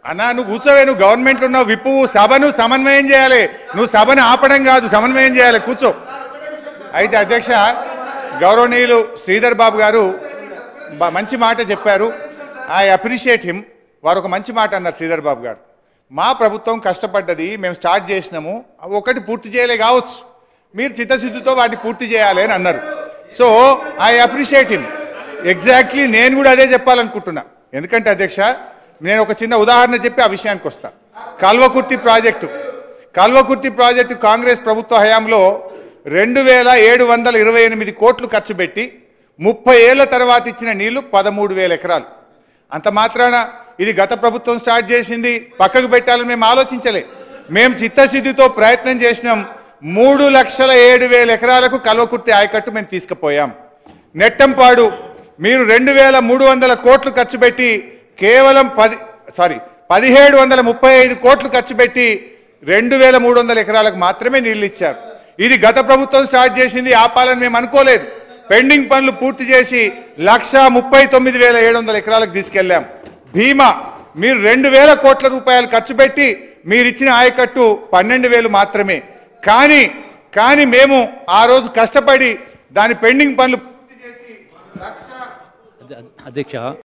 అన్నా నువ్వు కూర్చోవే, నువ్వు గవర్నమెంట్ ఉన్నావు, విప్పు సభను సమన్వయం చేయాలి, నువ్వు సభను ఆపడం కాదు సమన్వయం చేయాలి, కూర్చో. అయితే అధ్యక్ష గౌరవనీయులు శ్రీధర్ బాబు గారు మంచి మాట చెప్పారు. I appreciate him. వారు ఒక మంచి మాట అన్నారు శ్రీధర్ బాబు గారు. మా ప్రభుత్వం కష్టపడ్డది, మేము స్టార్ట్ చేసినాము, ఒకటి పూర్తి చేయలే కావచ్చు, మీరు చిత్తశుద్ధితో వాటిని పూర్తి చేయాలి అని అన్నారు. So I appreciate him. Exactly నేను కూడా అదే చెప్పాలనుకుంటున్నా. ఎందుకంటే అధ్యక్ష నేను ఒక చిన్న ఉదాహరణ చెప్పి ఆ విషయానికి వస్తా. కల్వకుర్తి ప్రాజెక్టు కాంగ్రెస్ ప్రభుత్వ హయాంలో 2728 కోట్లు ఖర్చు పెట్టి 30 ఏళ్ల తర్వాత ఇచ్చిన నీళ్లు 13,000 ఎకరాలు. అంత మాత్రాన ఇది గత ప్రభుత్వం స్టార్ట్ చేసింది పక్కకు పెట్టాలని మేము ఆలోచించలే. మేము చిత్తశుద్ధితో ప్రయత్నం చేసినాం. 3,07,000 ఎకరాలకు కల్వకుర్తి ఆయకట్టు మేము తీసుకుపోయాం. నెట్టంపాడు మీరు 2,300 కోట్లు ఖర్చు పెట్టి కేవలం 1,735 కోట్లు ఖర్చు పెట్టి 2,300 ఎకరాలకు మాత్రమే నీళ్లు ఇచ్చారు. ఇది గత ప్రభుత్వం స్టార్ట్ చేసింది, ఆపాలని మేము అనుకోలేదు. పెండింగ్ పనులు పూర్తి చేసి 1,39,700 ఎకరాలకు తీసుకెళ్లాం. భీమా మీరు 2,000 కోట్ల రూపాయలు ఖర్చు పెట్టి మీరు ఇచ్చిన ఆయకట్టు 12,000 మాత్రమే. కానీ మేము ఆ రోజు కష్టపడి దాని పెండింగ్ పనులు పూర్తి చేసి అధ్యక్ష